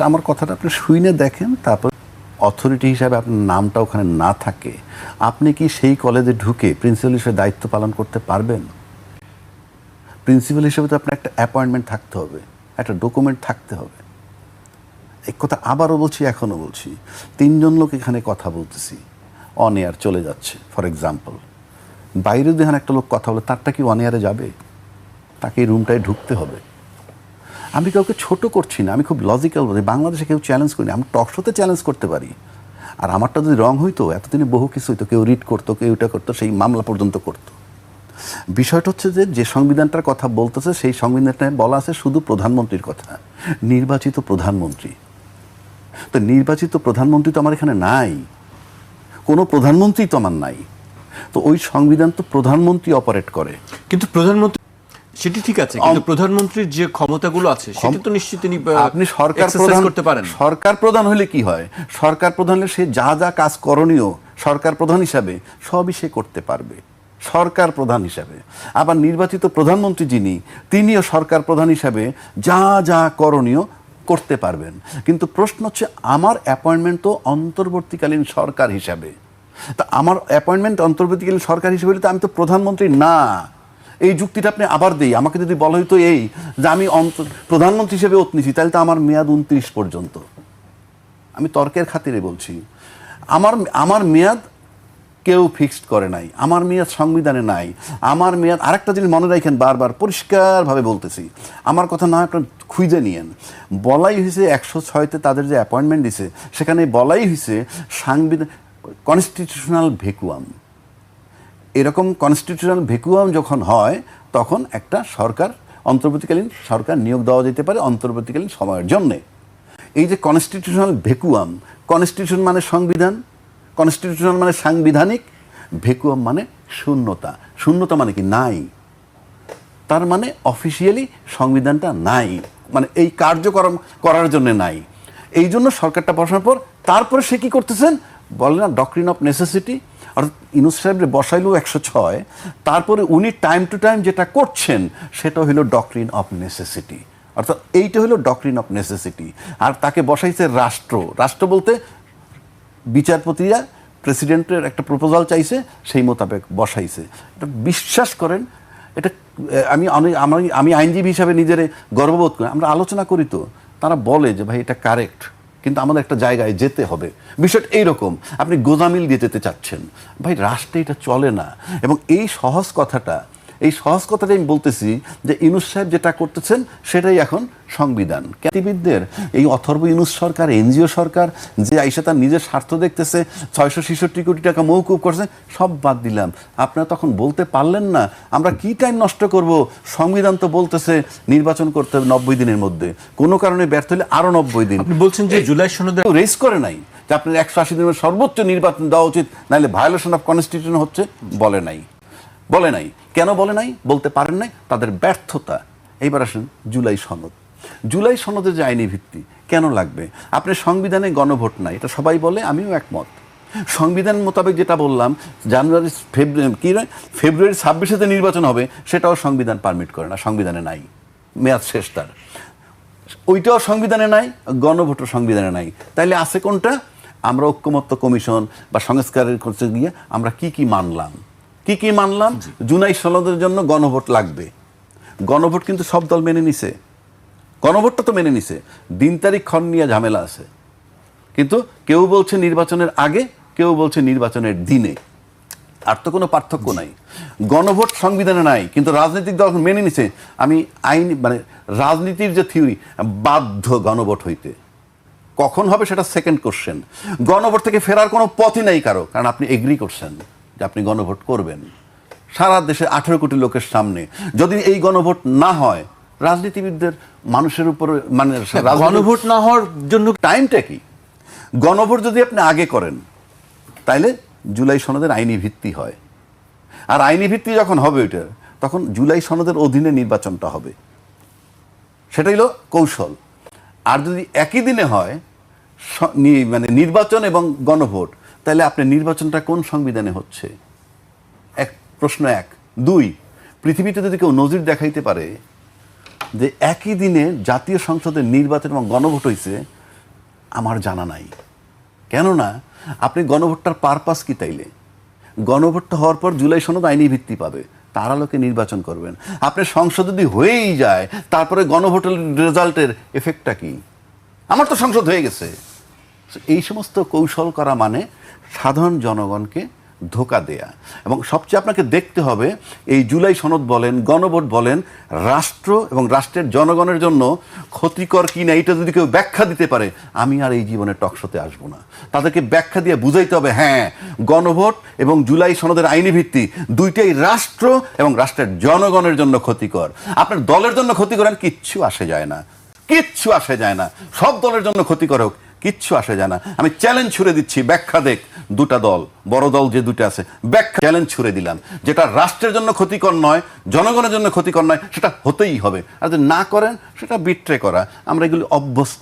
আমার কথাটা আপনি শুনে দেখেন, তারপর অথরিটি হিসাবে আপনার নামটা ওখানে না থাকে, আপনি কি সেই কলেজে ঢুকে প্রিন্সিপাল হিসেবে দায়িত্ব পালন করতে পারবেন? প্রিন্সিপাল হিসেবে তো আপনার একটা অ্যাপয়েন্টমেন্ট থাকতে হবে, একটা ডকুমেন্ট থাকতে হবে। এই কথা আবারও বলছি, এখনও বলছি, 3 জন লোক এখানে কথা বলতেছি, অন এয়ার চলে যাচ্ছে। ফর এক্সাম্পল, বাইরে যখন একটা লোক কথা বলে, তারটা কি অন এয়ারে যাবে? তাকে এই রুমটায় ঢুকতে হবে। আমি কাউকে ছোট করছি না, আমি খুব লজিক্যাল বলি। বাংলাদেশে কেউ চ্যালেঞ্জ করিনি, আমি টক শোতে চ্যালেঞ্জ করতে পারি। আর আমারটা যদি রং হইতো, এতদিনে বহু কিছু হইতো, কেউ রিড করতো, কেউ এটা করতো, সেই মামলা পর্যন্ত করতো। বিষয়টা হচ্ছে যে সংবিধানটার কথা বলতেছে, সেই সংবিধানটায় বলা আছে শুধু প্রধানমন্ত্রীর কথা, নির্বাচিত প্রধানমন্ত্রী। তো নির্বাচিত প্রধানমন্ত্রী তো আমার এখানে নাই, কোনো প্রধানমন্ত্রী তো আমার নাই। তো ওই সংবিধান তো প্রধানমন্ত্রী অপারেট করে। কিন্তু প্রধানমন্ত্রী সেটি ঠিক আছে, কিন্তু প্রধানমন্ত্রীর যে ক্ষমতাগুলো আছে সেটা তো নিশ্চিত তিনি আপনি সরকার প্রধান করতে পারেন। সরকার প্রধান হলে কি হয়? সরকার প্রধান হলে সে যা যা কাজ করণীয় সরকার প্রধান হিসাবে সবই সে করতে পারবে, সরকার প্রধান হিসাবে। আবার নির্বাচিত প্রধানমন্ত্রী যিনি, তিনিও সরকার প্রধান হিসাবে যা যা করণীয় করতে পারবেন। কিন্তু প্রশ্ন হচ্ছে, আমার অ্যাপয়েন্টমেন্ট তো অন্তর্বর্তীকালীন সরকার হিসাবে। তা আমার অ্যাপয়েন্টমেন্ট অন্তর্বর্তীকালীন সরকার হিসেবে হলে তো আমি তো প্রধানমন্ত্রী না। এই যুক্তিটা আপনি আবার দেই, আমাকে যদি বলা হইতো এই যে আমি প্রধানমন্ত্রী হিসেবে ওত নিছি, তাহলে তো আমার মেয়াদ 29 পর্যন্ত। আমি তর্কের খাতিরে বলছি, আমার মেয়াদ কেউ ফিক্সড করে নাই, আমার মেয়াদ সংবিধানে নাই। আমার মেয়াদ, আরেকটা জিনিস মনে রাখেন, বারবার পরিষ্কারভাবে বলতেছি, আমার কথা না আপনার খুঁজে নিয়েন। বলাই হয়েছে 106-তে তাদের যে অ্যাপয়েন্টমেন্ট দিছে, সেখানে বলাই হয়েছে সাংবিধান কনস্টিটিউশনাল ভ্যাকুয়াম। এরকম কনস্টিটিউশনাল ভ্যাকুয়াম যখন হয়, তখন একটা সরকার, অন্তর্বর্তীকালীন সরকার নিয়োগ দেওয়া যেতে পারে অন্তর্বর্তীকালীন সময়ের জন্যে। এই যে কনস্টিটিউশনাল ভ্যাকুয়াম, কনস্টিটিউশন মানে সংবিধান, কনস্টিটিউশনাল মানে সাংবিধানিক, ভ্যাকুয়াম মানে শূন্যতা। শূন্যতা মানে কি? নাই। তার মানে অফিসিয়ালি সংবিধানটা নাই, মানে এই কার্যক্রম করার জন্য নাই। এই জন্য সরকারটা বসানোর পর তারপরে সে কি করতেছেন বলে না, ডক্ট্রিন অফ নেসেসিটি। অর্থাৎ ইউনূস সাহেবরে বসাইলো 106, তারপরে উনি টাইম টু টাইম যেটা করছেন সেটা হলো ডক্ট্রিন অফ নেসেসিটি। অর্থাৎ এইটা হলো ডক্ট্রিন অফ নেসেসিটি। আর তাকে বসাইছে রাষ্ট্র। রাষ্ট্র বলতে বিচারপতিরা প্রেসিডেন্টের একটা প্রপোজাল চাইছে, সেই মোতাবেক বসাইছে। এটা বিশ্বাস করেন, এটা আমি আইনজীবী হিসাবে নিজের গর্ববোধ করি। আমরা আলোচনা করি তো, তারা বলে যে ভাই এটা কারেক্ট, কিন্তু আমাদের একটা জায়গায় যেতে হবে। বিষয়টা এইরকম, আপনি গোজামিল দিয়ে যেতে চাচ্ছেন, ভাই রাষ্ট্রে এটা চলে না। এবং এই সহজ কথাটাই আমি বলতেছি যে ইউনূস সাহেব যেটা করতেছেন সেটাই এখন সংবিধান। খ্যাতিবিদদের এই অথর্ব ইউনূস সরকার, এনজিও সরকার যে আইসা তার নিজের স্বার্থ দেখতেছে, 666 কোটি টাকা মওকুফ করছে, সব বাদ দিলাম। আপনারা তখন বলতে পারলেন না আমরা কি টাইম নষ্ট করব? সংবিধান তো বলতেছে নির্বাচন করতে হবে 90 দিনের মধ্যে, কোনো কারণে ব্যর্থ হলে আরো 90 দিন। আপনি বলছেন যে জুলাই সনদে রেস করে নাই যে আপনার 180 দিনের সর্বোচ্চ নির্বাচন দেওয়া উচিত, নাহলে ভায়োলেশন অফ কনস্টিটিউশন হচ্ছে। বলে নাই। কেন বলে নাই? বলতে পারেন নাই, তাদের ব্যর্থতা। এইবার আসেন জুলাই সনদ। জুলাই সনদের যে আইনি ভিত্তি কেন লাগবে? আপনি সংবিধানে গণভোট নাই, এটা সবাই বলে, আমিও একমত। সংবিধান মোতাবেক যেটা বললাম, ফেব্রুয়ারি 26-তে নির্বাচন হবে, সেটাও সংবিধান পারমিট করে না, সংবিধানে নাই, মেয়াদ শেষ তার। ওইটাও সংবিধানে নাই, গণভোটও সংবিধানে নাই। তাইলে আছে কোনটা? আমরা ঐক্যমত্য কমিশন বা সংস্কারের করতে গিয়ে আমরা কি মানলাম? জুলাই সনদের জন্য গণভোট লাগবে। গণভোট কিন্তু সব দল মেনে নিছে, গণভোটটা তো মেনে নিছে। দিন তারিখ ক্ষণ নিয়ে ঝামেলা আছে, কিন্তু কেউ বলছে নির্বাচনের আগে, কেউ বলছে নির্বাচনের দিনে, আর তো কোনো পার্থক্য নাই। গণভোট সংবিধানে নাই, কিন্তু রাজনৈতিক দল মেনে নিছে। আমি আইন মানে রাজনীতির যে থিওরি, বাধ্য গণভোট হইতে। কখন হবে সেটা সেকেন্ড কোশ্চেন। গণভোট থেকে ফেরার কোনো পথই নাই কারো, কারণ আপনি এগ্রি করছেন যে আপনি গণভোট করবেন সারা দেশে 18 কোটি লোকের সামনে। যদি এই গণভোট না হয়, রাজনীতিবিদদের মানুষের উপর মানে গণভোট না হওয়ার জন্য টাইমটা কি? গণভোট যদি আপনি আগে করেন, তাইলে জুলাই সনদের আইনি ভিত্তি হয়। আর আইনি ভিত্তি যখন হবে ওইটা, তখন জুলাই সনদের অধীনে নির্বাচনটা হবে, সেটাই হলো কৌশল। আর যদি একই দিনে হয় মানে নির্বাচন এবং গণভোট, তাহলে আপনার নির্বাচনটা কোন সংবিধানে হচ্ছে? প্রশ্ন 1। 2, পৃথিবীতে যদি কেউ নজির দেখাইতে পারে যে একই দিনে জাতীয় সংসদের নির্বাচন এবং গণভোট হয়েছে, আমার জানা নাই। কেননা আপনি গণভোটটার পারপাস কি তাইলে? গণভোটটা হওয়ার পর জুলাই সনদ আইনি ভিত্তি পাবে, তার আলোকে নির্বাচন করবেন। আপনার সংসদ যদি হয়েই যায়, তারপরে গণভোটের রেজাল্টের এফেক্টটা কি? আমার তো সংসদ হয়ে গেছে। এই সমস্ত কৌশল করা মানে সাধারণ জনগণকে ধোঁকা দেয়া। এবং সবচেয়ে আপনাকে দেখতে হবে, এই জুলাই সনদ বলেন, গণভোট বলেন, রাষ্ট্র এবং রাষ্ট্রের জনগণের জন্য ক্ষতিকর কি না এটা যদি কেউ ব্যাখ্যা দিতে পারে, আমি আর এই জীবনে টকশোতে আসবো না। তাদেরকে ব্যাখ্যা দিয়ে বুঝাইতে হবে, হ্যাঁ, গণভোট এবং জুলাই সনদের আইনি ভিত্তি দুইটাই রাষ্ট্র এবং রাষ্ট্রের জনগণের জন্য ক্ষতিকর। আপনার দলের জন্য ক্ষতিকর কিচ্ছু আসে যায় না, কিচ্ছু আসে যায় না। সব দলের জন্য ক্ষতিকর হোক, কিচ্ছু আসে যায় না। আমি চ্যালেঞ্জ ছুড়ে দিচ্ছি, ব্যাখ্যা দেখ দুটা দল, বড় দল যে দুটো আছে, ব্যাখ্যা চ্যালেঞ্জ ছুড়ে দিলাম, যেটা রাষ্ট্রের জন্য ক্ষতিকর নয়, জনগণের জন্য ক্ষতিকর নয়, সেটা হতেই হবে। আর যদি না করেন, সেটা বিট্রে করা। আমরা এগুলি অভ্যস্ত।